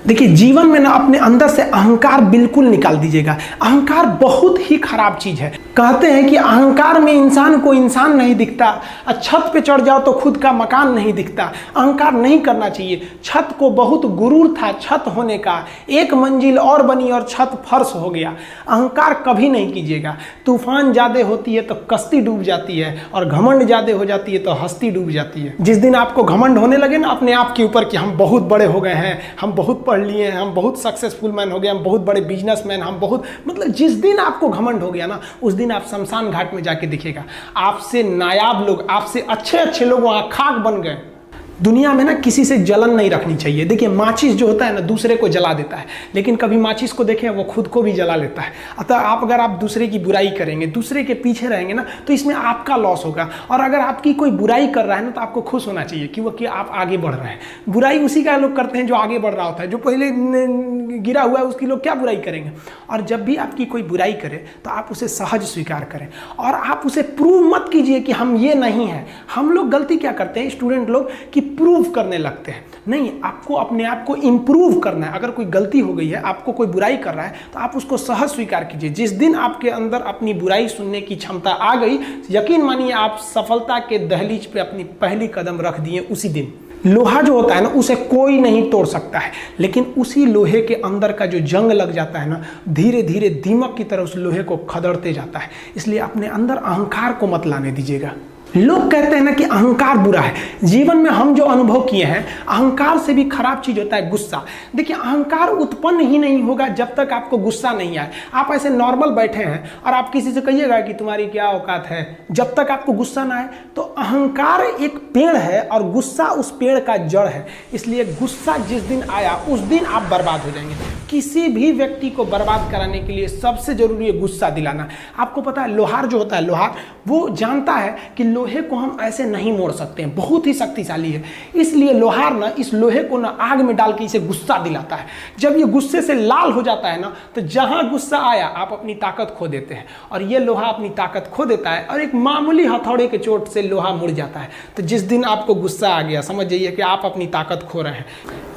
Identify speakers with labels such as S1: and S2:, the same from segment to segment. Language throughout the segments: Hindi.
S1: देखिए, जीवन में ना अपने अंदर से अहंकार बिल्कुल निकाल दीजिएगा। अहंकार बहुत ही खराब चीज है। कहते हैं कि अहंकार में इंसान को इंसान नहीं दिखता, छत पे चढ़ जाओ तो खुद का मकान नहीं दिखता। अहंकार नहीं करना चाहिए। छत को बहुत गुरूर था छत होने का, एक मंजिल और बनी और छत फर्श हो गया। अहंकार कभी नहीं कीजिएगा। तूफान ज्यादा होती है तो कश्ती डूब जाती है, और घमंड ज्यादा हो जाती है तो हस्ती डूब जाती है। जिस दिन आपको घमंड होने लगे ना अपने आप के ऊपर कि हम बहुत बड़े हो गए हैं, हम बहुत पढ़ लिए हैं, हम बहुत सक्सेसफुल मैन हो गए, हम बहुत बड़े बिजनेसमैन, हम बहुत, मतलब जिस दिन आपको घमंड हो गया ना, उस दिन आप शमशान घाट में जाके देखिएगा, आपसे नायाब लोग, आपसे अच्छे अच्छे लोग वहां खाक बन गए। दुनिया में ना किसी से जलन नहीं रखनी चाहिए। देखिए, माचिस जो होता है ना दूसरे को जला देता है, लेकिन कभी माचिस को देखें वो खुद को भी जला लेता है। अतः अगर आप दूसरे की बुराई करेंगे, दूसरे के पीछे रहेंगे ना, तो इसमें आपका लॉस होगा। और अगर आपकी कोई बुराई कर रहा है ना, तो आपको खुश होना चाहिए कि आप आगे बढ़ रहे हैं। बुराई उसी का लोग करते हैं जो आगे बढ़ रहा होता है। जो पहले गिरा हुआ है उसकी लोग क्या बुराई करेंगे। और जब भी आपकी कोई बुराई करे तो आप उसे सहज स्वीकार करें, और आप उसे प्रूव मत कीजिए कि हम ये नहीं हैं। हम लोग गलती क्या करते हैं, स्टूडेंट लोग, कि प्रूव करने लगते हैं। नहीं, आपको अपने आप को इंप्रूव करना है। अगर कोई गलती हो गई है, आपको कोई बुराई कर रहा है, तो आप उसको सहज स्वीकार कीजिए। जिस दिन आपके अंदर अपनी बुराई सुनने की क्षमता आ गई, यकीन मानिए आप सफलता के दहलीज पे अपनी पहली कदम रख दिए उसी दिन। लोहा जो होता है ना, उसे कोई नहीं तोड़ सकता है, लेकिन उसी लोहे के अंदर का जो जंग लग जाता है ना, धीरे धीरे दीमक की तरह उस लोहे को खदड़ते जाता है। इसलिए अपने अंदर अहंकार को मत लाने दीजिएगा। लोग कहते हैं ना कि अहंकार बुरा है। जीवन में हम जो अनुभव किए हैं, अहंकार से भी खराब चीज होता है गुस्सा। देखिए, अहंकार उत्पन्न ही नहीं होगा जब तक आपको गुस्सा नहीं आए। आप ऐसे नॉर्मल बैठे हैं और आप किसी से कहिएगा कि तुम्हारी क्या औकात है, जब तक आपको गुस्सा ना आए। तो अहंकार एक पेड़ है और गुस्सा उस पेड़ का जड़ है। इसलिए गुस्सा जिस दिन आया उस दिन आप बर्बाद हो जाएंगे। किसी भी व्यक्ति को बर्बाद कराने के लिए सबसे जरूरी है गुस्सा दिलाना। आपको पता है, लोहार जो होता है, लोहार वो जानता है कि लोहे को हम ऐसे नहीं मोड़ सकते हैं, बहुत ही शक्तिशाली है। इसलिए लोहार ना इस लोहे को ना आग में डाल के इसे गुस्सा दिलाता है। जब ये गुस्से से लाल हो जाता है ना, तो जहां गुस्सा आया आप अपनी ताकत खो देते हैं, और ये लोहा अपनी ताकत खो देता है, और एक मामूली हथौड़े के चोट से लोहा मुड़ जाता है। तो जिस दिन आपको गुस्सा आ गया, समझ जाइए कि आप अपनी ताकत खो रहे हैं।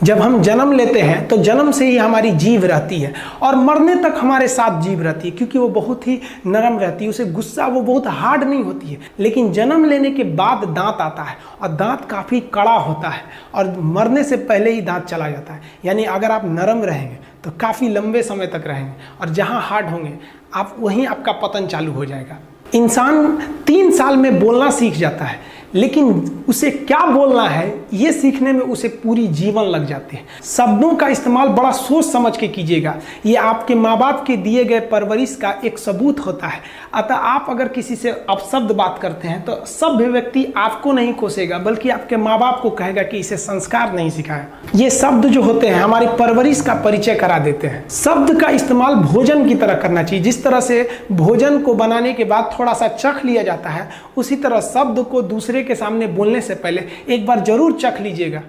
S1: जब हम जन्म लेते हैं तो जन्म से ही हमारी जीभ रहती है, और मरने तक हमारे साथ जीभ रहती है, क्योंकि वो बहुत ही नरम रहती है। उसे गुस्सा वो बहुत हार्ड नहीं होती है। लेकिन जन्म लेने के बाद दांत आता है, और दांत काफी कड़ा होता है, और मरने से पहले ही दांत चला जाता है। यानी अगर आप नरम रहेंगे तो काफी लंबे समय तक रहेंगे, और जहां हार्ड होंगे आप वहीं आपका पतन चालू हो जाएगा। इंसान 3 साल में बोलना सीख जाता है, लेकिन उसे क्या बोलना है ये सीखने में उसे पूरी जीवन लग जाते हैं। शब्दों का इस्तेमाल बड़ा सोच समझ के कीजिएगा। ये आपके माँ बाप के दिए गए परवरिश का एक सबूत होता है। अतः आप अगर किसी से अपशब्द बात करते हैं तो सभ्य व्यक्ति आपको नहीं कोसेगा, बल्कि आपके माँ बाप को कहेगा कि इसे संस्कार नहीं सिखाया। ये शब्द जो होते हैं हमारी परवरिश का परिचय करा देते हैं। शब्द का इस्तेमाल भोजन की तरह करना चाहिए। जिस तरह से भोजन को बनाने के बाद थोड़ा सा चख लिया जाता है, उसी तरह शब्द को दूसरे के सामने बोलने से पहले एक बार जरूर चख लीजिएगा।